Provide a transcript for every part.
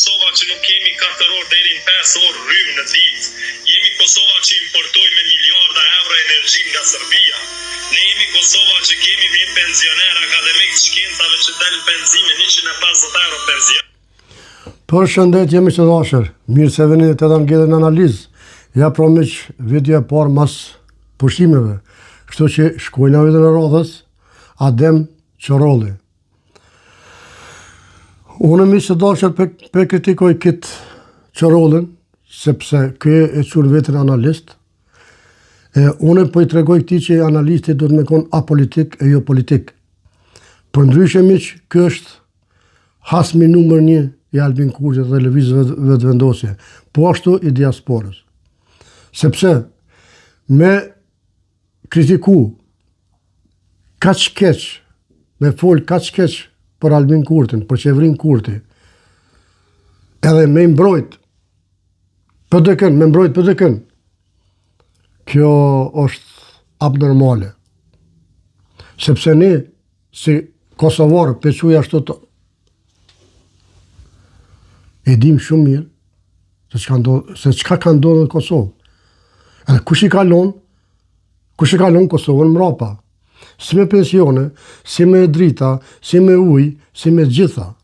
Kosova që nuk kemi 4 orë deri në 5 orë rrymë në ditë. Jemi Kosova që importoj me miliarda euro energji nga Serbia. Ne jemi Kosova që kemi një pensioner akademik të shkencave që del benzine 150 euro per zjarë. Për shëndet jemi që dashër, mirë se veni të edhe ngedhe në analizë. Ja promiq video e parë mas pushimeve, kështu që shkojnë a vidën e rodhës, Adem Qorolli. Unë mi që dashër për kritikoj këtë Qorollin, sepse këj e qurë vetën analist, unë po i tregoj këti që analisti do të me konë apolitik e jo politik. Për ndryshe miq, kjo është hasmi numër 1 i Albin Kurti dhe lëvizëve vetëvendosje, po ashtu i diasporës. Sepse me kritiku kaq keq, me fol kaq keq për Albin Kurtin, për qeverin Kurti, edhe me mbrojt PDK-n, kjo është abnormale. Sepse ne, si Kosovarë, pequja ashtu të e dim shumë mirë, se çka ka ndodhur në Kosovë. Edhe kush i kalon Kosovën mrapa. Si me pensione, si me drita, si me ujë, si me gjitha.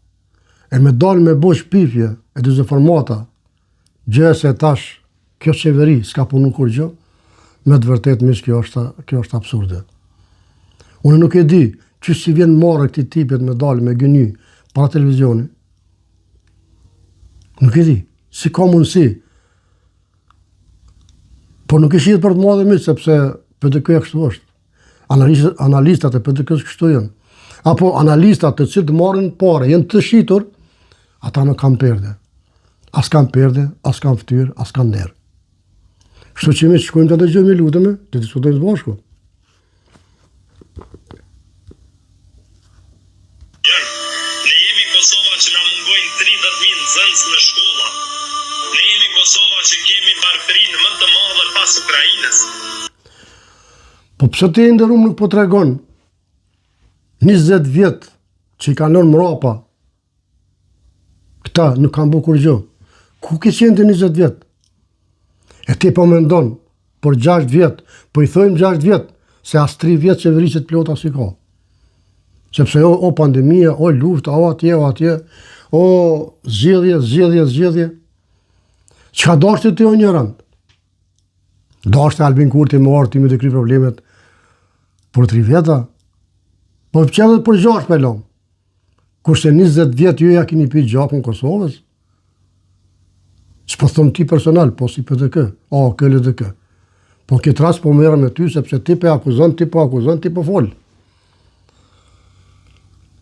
E me dalë me bo shpifje e dezinformata, gjë se tash kjo qeveri s'ka punu kur gjë, me të vërtet mish kjo është absurde. Unë nuk e di që si vjen marrë këti tipet me dalë me gëny para televizioni. Nuk e di, si ka mundësi. Por nuk e shihet për të madhe miq, sepse PDK-ja kështu është. Analistat e PDK-s kështu janë. Apo analistat të cilët marrin pare, janë të shitur, ata nuk kanë perde. As kanë perde, as kanë fytyrë, as kanë nerë. Kështu që miq, shkojmë të dëgjojmë, lutemi, të diskutojmë së bashku. Ne jemi Kosova që na mungojnë 30.000 nxënës në shkolla. Ne jemi Kosova që kemi barbarinë më të madhe pas Ukrainës. Po pse ti ndërum nuk po tregon 20 vjet që i kalon mrapa, këta nuk kanë bërë kur gjë. Ku ke qenë të 20 vjet? E ti po mendon për 6 vjet, po i thojmë 6 vjet, se as 3 vjet qeverisjet plota si ka. Sepse o pandemia, o lufta, o atje, o zgjedhje. Çka dashti ti o njëran? Dashti Albin Kurti më arti me të kry problemet për 3 vjeta? Po pëqedet për 6 pelon. Kurse 20 vjet ju ja kini pi gjakun Kosovës? S'po thëm ti personal, po si PDK, KLDK. Po këtë rast po merrem me ty, sepse ti po akuzon, ti po fol.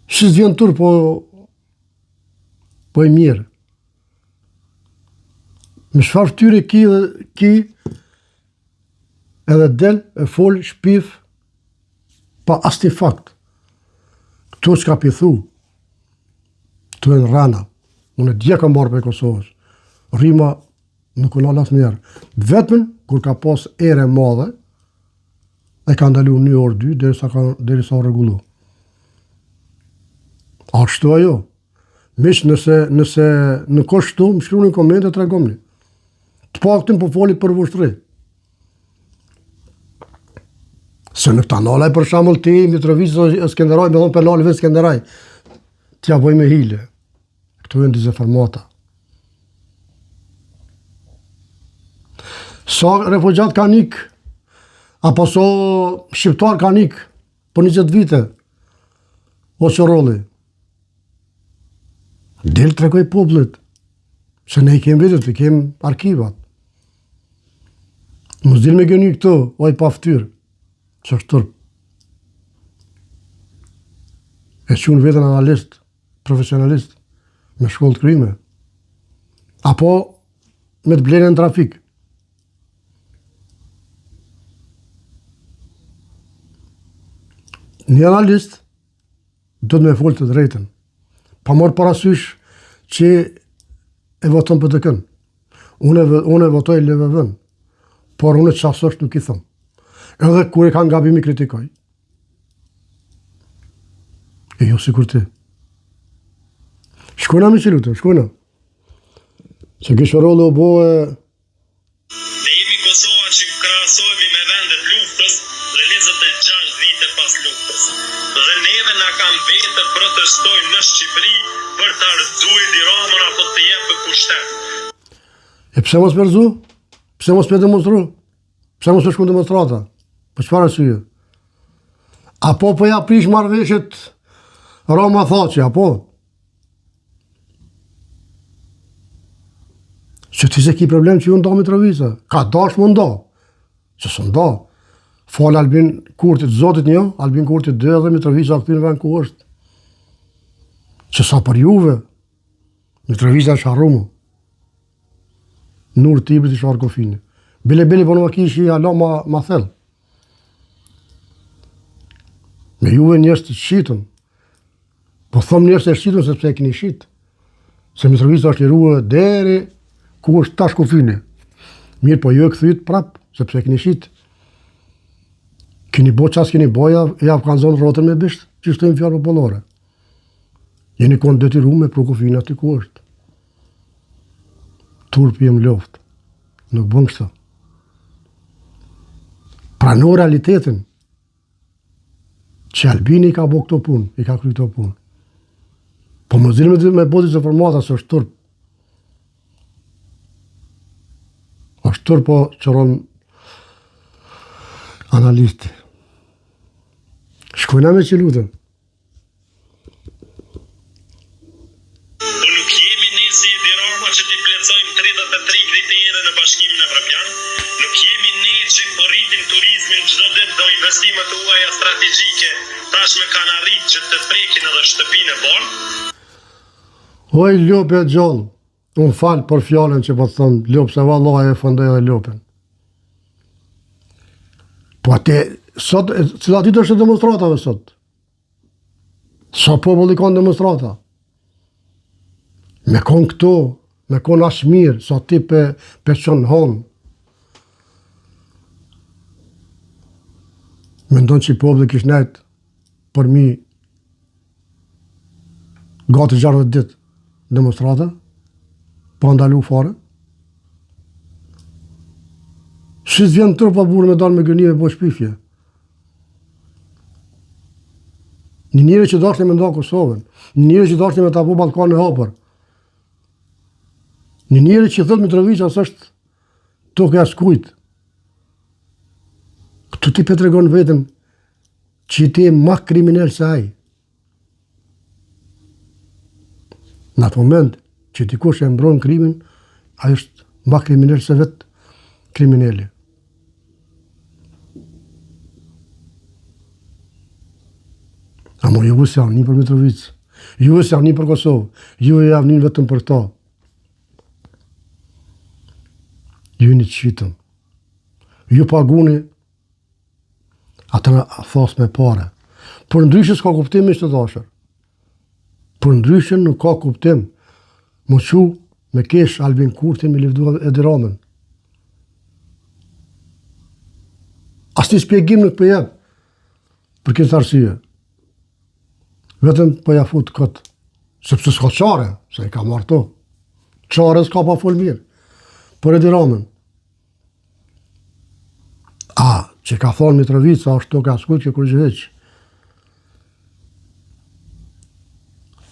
Shis vjen tur, po i mirë. Me çfarë fytyre ki edhe del e fol shpif pa asnjë fakt. Këto që ka pithu, këto e në rana. Unë e dje kam marrë për Kosovës. Rrima nuk u lal asnjëherë. Vetëm kur ka pas ere madhe, e ka ndalu 1 orë 2 derisa rregullu. Ashtu ajo. Mish nëse nuk është shtu, më shkruani në komente, tregomni. Të paktën po foli për vushtri. Se në këta nalaj për shembull ti Mitrovica Skenderaj, me thonë penali vetë Skenderaj, t'ja bëj me hile. Këtu janë dezinformata. Sa refugjat kanë ikë, apo so shqiptar kanë ikë për 20 vite, o Qorolli. Del tregoj popullit, se ne i kemi videot, i kemi arkivat. Mos dil me gëny këto, oj pa ftyrë, që është tërp. E qunë vetën analist, profesionalist, me shkollë të kryme. Apo me të blenë në trafik. Një analist do të me folë të drejten, pa morë parasysh që e voton PDK-n. Unë e votoj LVV-n, por unë qasosht nuk i thëmë. Edhe kur e kanë gabimi kritikoj. E jo si kur ti. Shkojna mi që lutëm, shkojna. Se Kishërolli u bo Ne jemi Kosova që krahasohemi me vendet luftës dhe 26 vite pas luftës. Dhe neve na kanë vetë të protestojmë në Shqipëri për të arzuar Tiranën apo të jepë pushtet. E pse mos përzu? Pse mos për demonstru? Pse mos për shku demonstrata? Për çfarë arsye? Apo po ja prish marrëveshjet Roma Thaçi, apo? Që ti se ki problem që ju ndo Mitrovica. Ka dash më ndo. Që së ndo. Falë Albin Kurtit, zotit një, Albin Kurtit 2 dhe Mitrovica këty në vend ku është. Që sa për juve, Mitrovica është harrumu. Nur Tibrit i sharë kofini. Bile po në më kishi alo ma thellë. Me juve njështë të shqitën. Po thom njështë e shqitën sepse e kini shqitë. Se Mitrovica është liruë deri ku është tash kufini. Mirë, po ju e këthyt prap, sepse keni shit. Keni bo qas keni boja, javë kanë zonë rotën me bisht, që shtojnë fjallë popullore. Jeni konë detyru me pru kufini aty ku është. Turpi jem loft. Nuk bën kështu. Prano realitetin që Albini i ka bo këto punë, i ka kry këto punë. Po më zirë me bodit se formata së është turp. është tërë po qëron analisti. Shkojna me që lutën. Po nuk jemi ne si Tirana që t'i plecojmë 33 kritere në Bashkimin Evropian, nuk jemi ne që po rritim turizmin çdo ditë do investimet huaja strategjike tashme kanë arritë që të prekin edhe shtëpinë e bardhë. Oj, Ljope gjallë. Unë falë për fjallën që po të thëmë, Ljop, se vallahi e fëndoj edhe Ljopin. Po ate, sot, cila ditë është demonstratave sot? Sa populli kanë demonstrata? Me konë këto, me konë ashtë mirë, sa ti pe qënë honë. Me ndonë që i populli kishë nejtë për mi gati 60 ditë demonstrata, po ndalu fare. Shis vjen tërë pa burë me dalë me gënime po shpifje. Një njëre që dashtë me nda Kosovën, një njëre që dashtë me tabu Balkan e hapër, një njëre që thët Mitrovica së është toke askujt. Këtu ti pe tregon vetën që ti e ma kriminell se aj. Në atë moment që dikush e mbron krimin, a është ma kriminell se vetë kriminelli. Amo ju se javë një për Mitrovicë, ju se javë një për Kosovë, ju e javë një vetëm për ta. Ju një qitëm. Ju paguni atë në thos me pare. Për ndryshë s'ka kuptim ishte dashër. Për ndryshë nuk ka kuptim. Më qu me kesh Albin Kurtin me lëvdu Edi Ramën. As një spjegim nuk për jep për këtë arsye. Vetëm për ja fut këtë. Sepse s'ka qare, se i ka marrë to. Qare s'ka pa full mirë. Për Edi Ramën. Që ka thonë Mitrovica, është to ka skujt që kur gjëheq.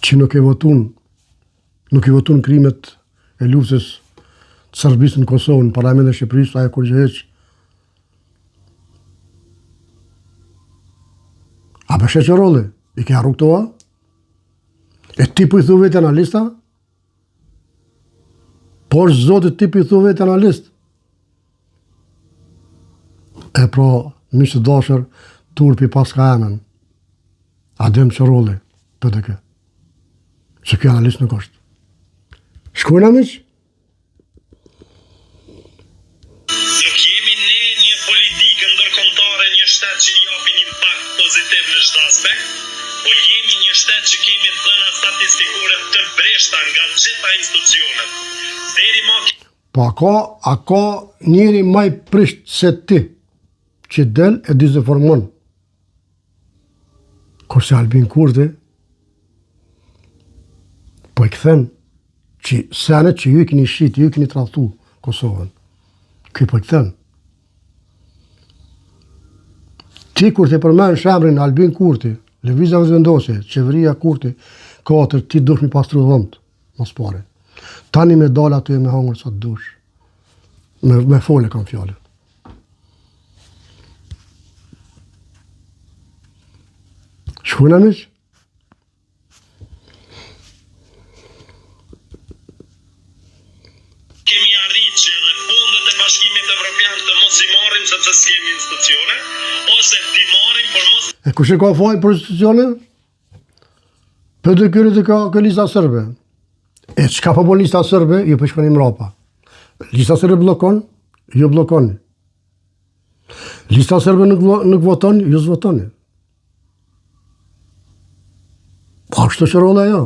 Që nuk i votun krimet e luftës të Serbisë në Kosovë, në Parlamentin e Shqipërisë, ajo kur gjëheq. A për Sheqerolli, i ke harru këtoa? E ti për i thu vetë analista? Por zotit ti për i thu vetë analist? E pra, mishë të dashër, turpi pas ka emen. Adem Qërolli, për të ke. Që kjo analist nuk është. Shkojna miq? Nuk jemi ne një politikë ndërkombëtare, një shtet që japin impakt pozitiv në çdo aspekt, po jemi një shtet që kemi dhëna statistikore të breshta nga gjitha institucionet. Deri më Po a ka njëri maj prisht se ti, që del e dizinformon. Kurse Albin Kurti, po i këthen që senet që ju i keni shqit, ju i keni tradhtu Kosovën. Ky po të thënë. Ti kur të përmenë shemrin Albin Kurti, Lëvizja Vendosje, qeveria Kurti, 4, ti dush mi pastru dhëmt, mos pare. Tani me dal aty me hangër sa të dush. Me fole kam fjallë. Shkuna miq? Kemi arrit që edhe fondet e Bashkimit Evropian të mos i marrim sepse s'kemi institucione, ose ti marrim por mos. E kush e ka fajin për institucione? Për të kërët e ka lista sërbe. E çka po bën lista sërbe, ju po shkoni mrapa. Lista sërbe blokon, ju blokoni. Lista sërbe nuk voton, ju s'votoni. Po ashtu që rolla jo.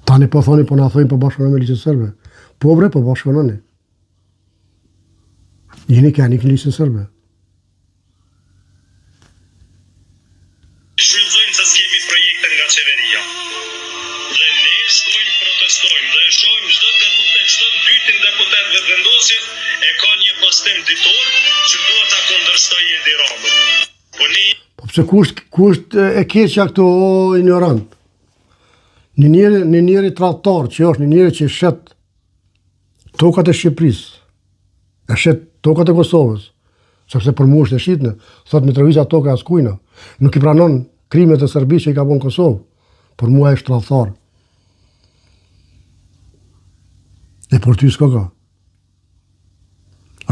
Tani po thoni, po na thojnë po bashkëpunoni me listën sërbe. Po bre, po bashkëpunoni. Jeni keni listën sërbe. Shfrytëzojmë se s'kemi projekte nga qeveria. Dhe ne shkojmë protestojmë dhe shohim çdo dytin deputet Vendosjes e ka një postim ditor që duhet ta kundërshtoj Edi Ramën. Po ne Po pse kusht e keqja këto ignorant? Një njeri tradhtar që është një njeri që shet tokat e Shqipërisë, e shet tokat e Kosovës, sepse për mua është e shitnë, thot Mitrovica toka as kujna, nuk i pranon krimet e Serbisë që i ka bën Kosovë, për mua është tradhtar. E për ty s'ka ka.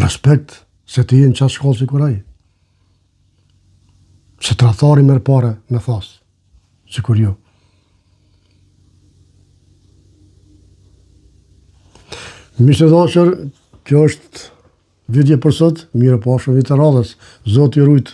Respekt se ti jenë qatë shkollë si kuraj. Se tradhtari merr pare me thas, sikur jo. Miqtë e dashur, kjo është video për sot, mirë pafshim vit të radhës. Zoti ju rujt.